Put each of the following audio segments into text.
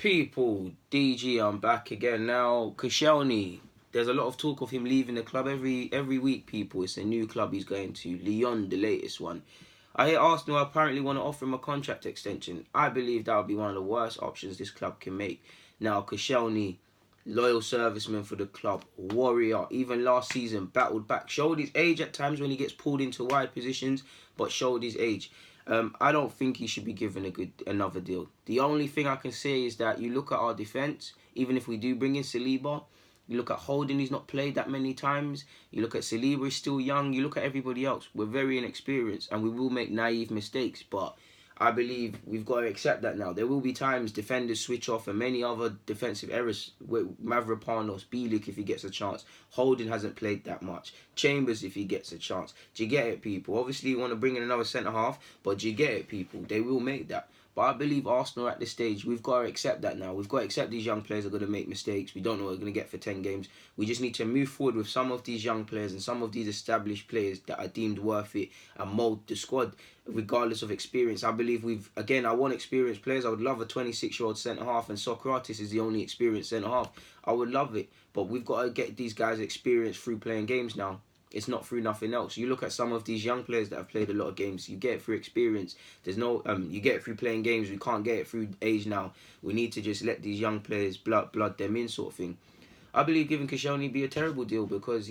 People, DG, I'm back again now. Koscielny, there's a lot of talk of him leaving the club every week. People, it's a new club he's going to. Lyon, the latest one. I hear Arsenal apparently want to offer him a contract extension. I believe that would be one of the worst options this club can make. Now, Koscielny, loyal serviceman for the club, warrior. Even last season, battled back, showed his age at times when he gets pulled into wide positions, but showed his age. I don't think he should be given another deal. The only thing I can say is that you look at our defence, even if we do bring in Saliba, you look at Holding, he's not played that many times. You look at Saliba, he's still young. You look at everybody else, we're very inexperienced and we will make naive mistakes. But I believe we've got to accept that now. There will be times defenders switch off and many other defensive errors. Mavropanos, Bielik if he gets a chance. Holding hasn't played that much. Chambers if he gets a chance. Do you get it, people? Obviously you want to bring in another centre-half, but do you get it, people? They will make that. But I believe Arsenal at this stage, we've got to accept that now. We've got to accept these young players are going to make mistakes. We don't know what we're going to get for 10 games. We just need to move forward with some of these young players and some of these established players that are deemed worth it and mould the squad regardless of experience. I believe I want experienced players. I would love a 26-year-old centre-half, and Socrates is the only experienced centre-half. I would love it. But we've got to get these guys experience through playing games now. It's not through nothing else. You look at some of these young players that have played a lot of games. You get it through experience. There's no you get it through playing games. We can't get it through age now. We need to just let these young players blood them in, sort of thing. I believe giving Koscielny be a terrible deal because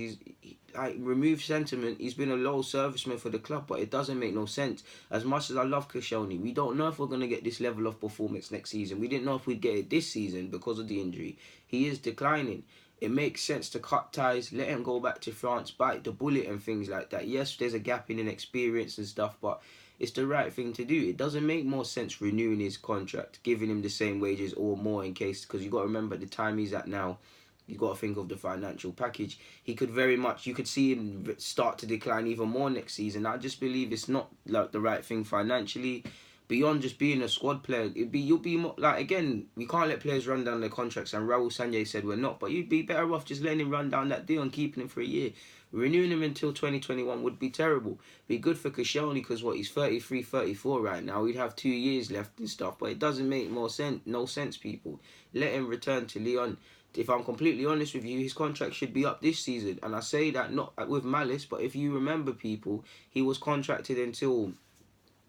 remove sentiment. He's been a loyal serviceman for the club, but it doesn't make no sense. As much as I love Koscielny, we don't know if we're going to get this level of performance next season. We didn't know if we'd get it this season because of the injury. He is declining. It makes sense to cut ties, let him go back to France, bite the bullet and things like that. Yes, there's a gap in experience and stuff, but it's the right thing to do. It doesn't make more sense renewing his contract, giving him the same wages or more in case, because you've got to remember the time he's at now. You've got to think of the financial package. He could you could see him start to decline even more next season. I just believe it's not like the right thing financially. Beyond just being a squad player, you'll be more, like, again, we can't let players run down their contracts, and Raul Sanjay said we're not, but you'd be better off just letting him run down that deal and keeping him for a year. Renewing him until 2021 would be terrible. Be good for Koscielny because he's 33, 34 right now. We'd have 2 years left and stuff, but it doesn't make no sense, people. Let him return to Lyon. If I'm completely honest with you, his contract should be up this season, and I say that not with malice, but if you remember, people, he was contracted until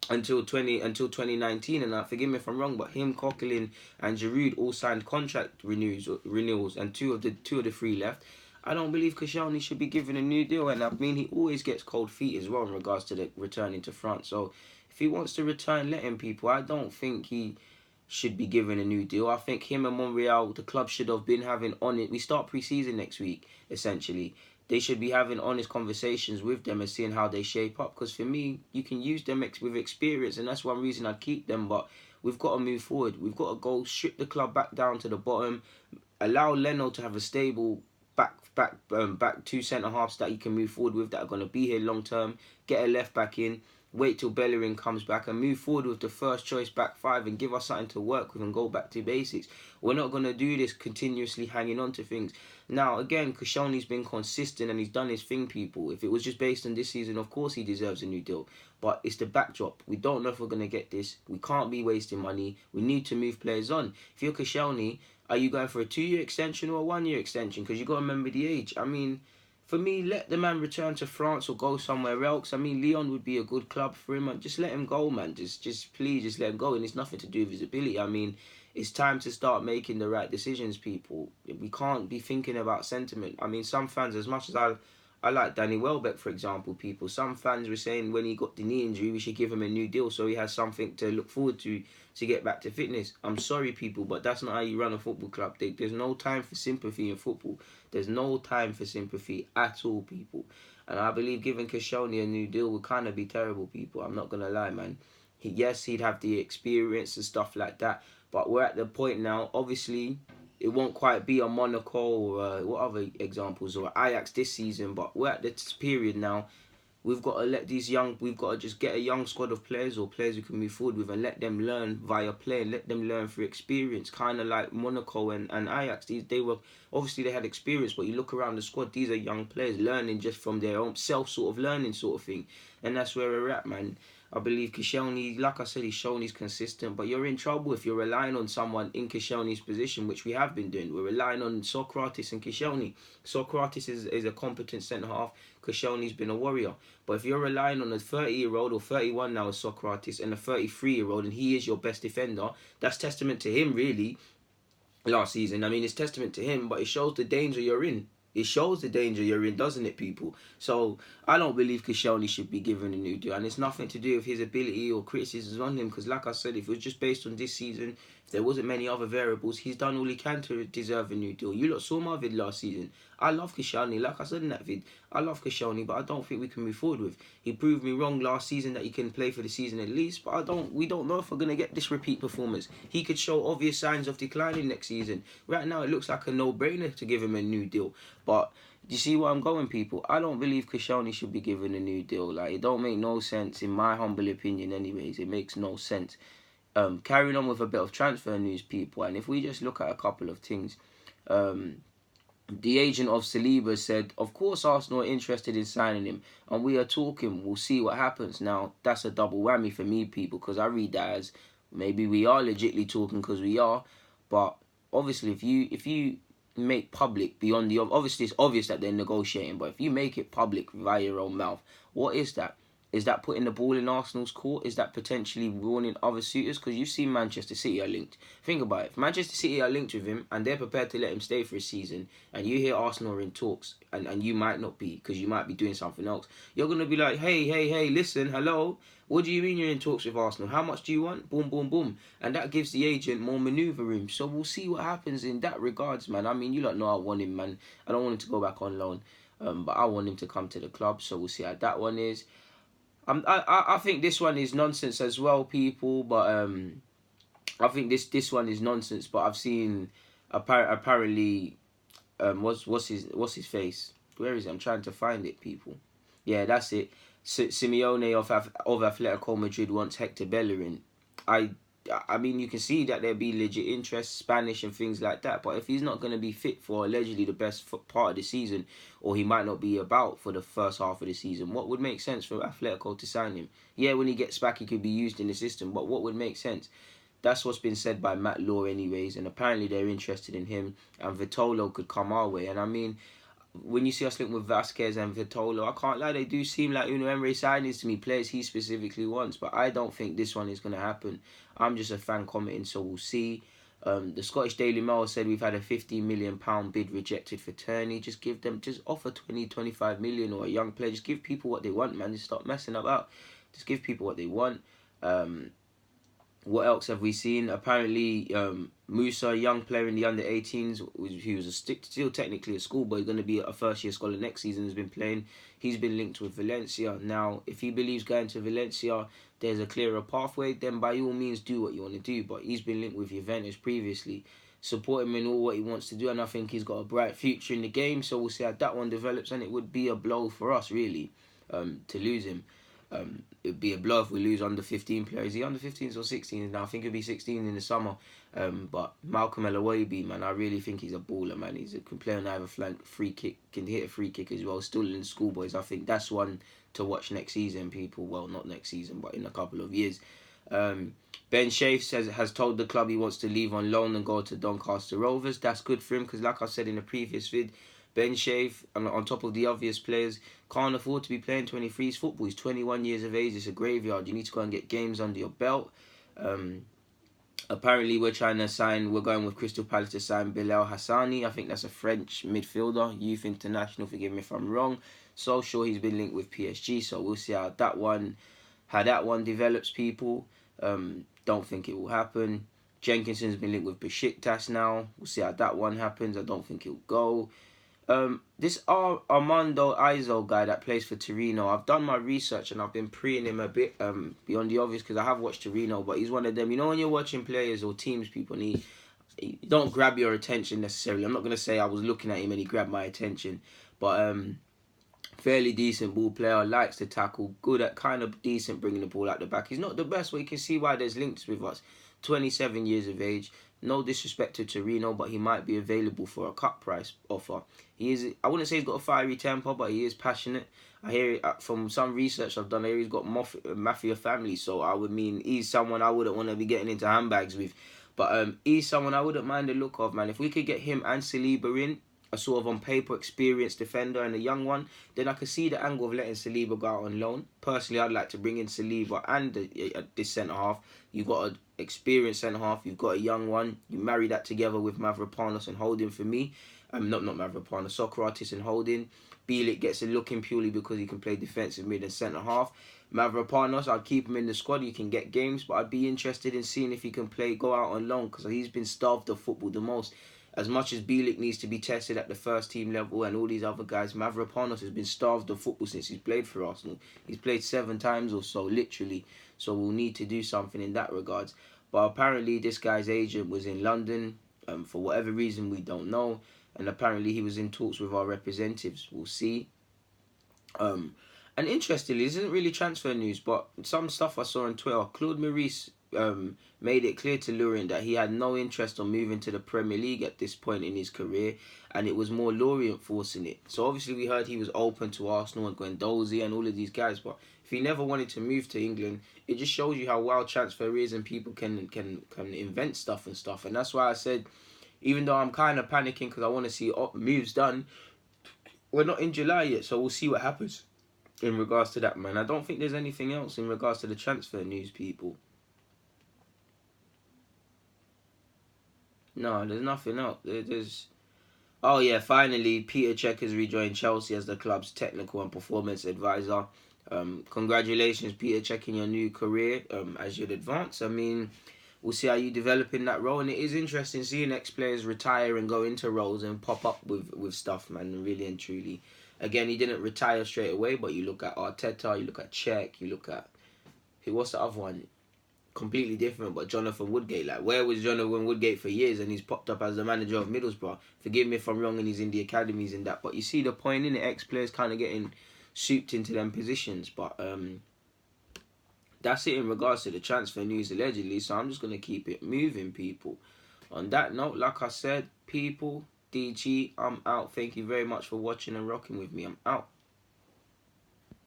2019, and forgive me if I'm wrong, but him, Coquelin, and Giroud all signed contract renewals, and two of the three left. I don't believe Koscielny should be given a new deal, and I mean he always gets cold feet as well in regards to the returning to France. So if he wants to return, let him, people. I don't think he should be given a new deal. I think him and Monreal, the club should have been having on it. We start pre-season next week, essentially. They should be having honest conversations with them and seeing how they shape up. Because for me, you can use them with experience, and that's one reason I'd keep them. But we've got to move forward. We've got to go strip the club back down to the bottom. Allow Leno to have a stable back two centre halves that you can move forward with that are going to be here long term. Get a left back in. Wait till Bellerin comes back and move forward with the first choice back five and give us something to work with and go back to basics. We're not going to do this continuously hanging on to things. Now, again, Koscielny's been consistent and he's done his thing, people. If it was just based on this season, of course he deserves a new deal. But it's the backdrop. We don't know if we're going to get this. We can't be wasting money. We need to move players on. If you're Koscielny, are you going for a 2-year extension or a 1-year extension? Because you've got to remember the age. I mean, for me, let the man return to France or go somewhere else. I mean, Lyon would be a good club for him. Just let him go, man. Please, just let him go. And it's nothing to do with his ability. I mean, it's time to start making the right decisions, people. We can't be thinking about sentiment. I mean, some fans, as much as I like Danny Welbeck, for example, people, some fans were saying when he got the knee injury, we should give him a new deal so he has something to look forward to get back to fitness. I'm sorry, people, but that's not how you run a football club. There's no time for sympathy in football. There's no time for sympathy at all, people. And I believe giving Koscielny a new deal would kind of be terrible, people. I'm not going to lie, man. Yes, he'd have the experience and stuff like that, but we're at the point now, obviously, it won't quite be a Monaco or what other examples, or Ajax this season, but we're at this period now. We've got to just get a young squad of players or players who can move forward with and let them learn via play and let them learn through experience. Kind of like Monaco and Ajax. They had experience, but you look around the squad, these are young players learning just from their own self sort of learning sort of thing. And that's where we're at, man. I believe Koscielny, like I said, he's shown he's consistent, but you're in trouble if you're relying on someone in Koscielny's position, which we have been doing. We're relying on Socrates and Koscielny. Socrates is a competent centre-half. Koscielny's been a warrior. But if you're relying on a 30-year-old or 31 now as Socrates and a 33-year-old, and he is your best defender, that's testament to him, really, last season. I mean, it's testament to him, but it shows the danger you're in. It shows the danger you're in, doesn't it, people? So I don't believe Koscielny should be given a new deal, and it's nothing to do with his ability or criticisms on him. Because, like I said, if it was just based on this season, if there wasn't many other variables, he's done all he can to deserve a new deal. You lot saw my vid last season. I love Koscielny, like I said in that vid. I love Koscielny, but I don't think we can move forward with. He proved me wrong last season that he can play for the season at least, but we don't know if we're gonna get this repeat performance. He could show obvious signs of declining next season. Right now, it looks like a no-brainer to give him a new deal. But do you see where I'm going, people? I don't believe Koscielny should be given a new deal. Like, it don't make no sense, in my humble opinion anyways. It makes no sense. Carrying on with a bit of transfer news, people, and if we just look at a couple of things, the agent of Saliba said, of course Arsenal are interested in signing him, and we are talking, we'll see what happens. Now, that's a double whammy for me, people, because I read that as maybe we are legitly talking, because we are, but obviously if you make public beyond the obviously it's obvious that they're negotiating, but if you make it public via your own mouth, what is that? Is that putting the ball in Arsenal's court? Is that potentially warning other suitors? Because you've seen Manchester City are linked. Think about it. If Manchester City are linked with him and they're prepared to let him stay for a season, and you hear Arsenal are in talks, and you might not be because you might be doing something else, you're going to be like, hey, listen, hello? What do you mean you're in talks with Arsenal? How much do you want? Boom, boom, boom. And that gives the agent more manoeuvre room. So we'll see what happens in that regards, man. I mean, you don't know I want him, man. I don't want him to go back on loan. But I want him to come to the club. So we'll see how that one is. I think this one is nonsense as well, people. But I think this one is nonsense. But I've seen apparently what's his face? Where is it? I'm trying to find it, people. Yeah, that's it. Simeone of Atletico Madrid wants Hector Bellerin. I mean, you can see that there'll be legit interest, Spanish and things like that. But if he's not going to be fit for allegedly the best part of the season, or he might not be about for the first half of the season, what would make sense for Atletico to sign him? Yeah, when he gets back, he could be used in the system, but what would make sense? That's what's been said by Matt Law anyways, and apparently they're interested in him, and Vitolo could come our way. And I mean, when you see us link with Vasquez and Vitolo, I can't lie, they do seem like Unai Emery signings to me, players he specifically wants, but I don't think this one is going to happen. I'm just a fan commenting, so we'll see. The Scottish Daily Mail said we've had a £15 million bid rejected for Tierney. Just offer 20-25 million, or a young player. Just give people what they want, man. Just stop messing about. Just give people what they want. What else have we seen? Apparently, Musa, a young player in the under-18s, who was still technically a schoolboy, going to be a first-year scholar next season, has been playing. He's been linked with Valencia. Now, if he believes going to Valencia, there's a clearer pathway, then by all means do what you want to do. But he's been linked with Juventus previously. Support him in all what he wants to do, and I think he's got a bright future in the game, so we'll see how that one develops, and it would be a blow for us, really, to lose him. It'd be a blow if we lose under 15 players. Is he under 15s or 16s now? I think it'd be 16 in the summer. But Malcolm Eloibi, man, I really think he's a baller, man. He can play on either flank, free kick, can hit a free kick as well. Still in the schoolboys. I think that's one to watch next season, people. Well, not next season, but in a couple of years. Ben Shafe has told the club he wants to leave on loan and go to Doncaster Rovers. That's good for him because, like I said in the previous vid, Ben Shafe, on top of the obvious players, can't afford to be playing 23s football. He's 21 years of age. It's a graveyard. You need to go and get games under your belt. Apparently, we're going with Crystal Palace to sign Bilal Hassani. I think that's a French midfielder, youth international. Forgive me if I'm wrong. So sure he's been linked with PSG. So we'll see how that one develops, people. Don't think it will happen. Jenkinson's been linked with Besiktas now. We'll see how that one happens. I don't think he'll go. This Armando Izo guy that plays for Torino, I've done my research and I've been preying him a bit beyond the obvious because I have watched Torino, but he's one of them, you know, when you're watching players or teams, people, and he don't grab your attention necessarily. I'm not going to say I was looking at him and he grabbed my attention, but fairly decent ball player, likes to tackle, good at kind of decent bringing the ball out the back. He's not the best, but you can see why there's links with us. 27 years of age, No disrespect to Torino, but he might be available for a cut price offer. He is, I wouldn't say he's got a fiery temper, but he is passionate. I hear from some research I've done, I hear he's got mafia family, so I would mean he's someone I wouldn't want to be getting into handbags with. But he's someone I wouldn't mind the look of, man. If we could get him and Saliba in, a sort of on paper experienced defender and a young one, then I could see the angle of letting Saliba go out on loan. Personally, I'd like to bring in Saliba and this centre half. You've got an experienced centre half, you've got a young one. You marry that together with Mavropanos and Holding for me. Not Mavropanos, Socrates and Holding. Bielik gets a look in purely because he can play defensive mid and centre half. Mavropanos, I'd keep him in the squad. You can get games, but I'd be interested in seeing if he can go out on loan because he's been starved of football the most. As much as Bielik needs to be tested at the first team level and all these other guys, Mavropanos has been starved of football since he's played for Arsenal. He's played 7 times or so, literally. So we'll need to do something in that regards. But apparently this guy's agent was in London for whatever reason we don't know. And apparently he was in talks with our representatives. We'll see. And interestingly, this isn't really transfer news, but some stuff I saw on Twitter. Claude Maurice made it clear to Lorient that he had no interest on moving to the Premier League at this point in his career, and it was more Lorient forcing it. So obviously we heard he was open to Arsenal and Guendouzi and all of these guys, but if he never wanted to move to England, it just shows you how wild transfer is and people can invent stuff and stuff. And that's why I said, even though I'm kind of panicking because I want to see moves done, we're not in July yet, so we'll see what happens in regards to that, man. I don't think there's anything else in regards to the transfer news, people. No, there's nothing else. There's... Oh, yeah, finally, Petr Cech has rejoined Chelsea as the club's technical and performance advisor. Congratulations, Petr Cech, in your new career as you'd advance. I mean, we'll see how you develop in that role. And it is interesting seeing ex-players retire and go into roles and pop up with stuff, man, really and truly. Again, he didn't retire straight away, but you look at Arteta, you look at Cech, you look at... What's the other one? Completely different, but Jonathan Woodgate. Like, where was Jonathan Woodgate for years, and he's popped up as the manager of Middlesbrough? Forgive me if I'm wrong, and he's in the academies and that, but you see the point in it. Ex-players kind of getting souped into them positions, but that's it in regards to the transfer news, allegedly, so I'm just going to keep it moving, people. On that note, like I said, people, DG, I'm out. Thank you very much for watching and rocking with me. I'm out.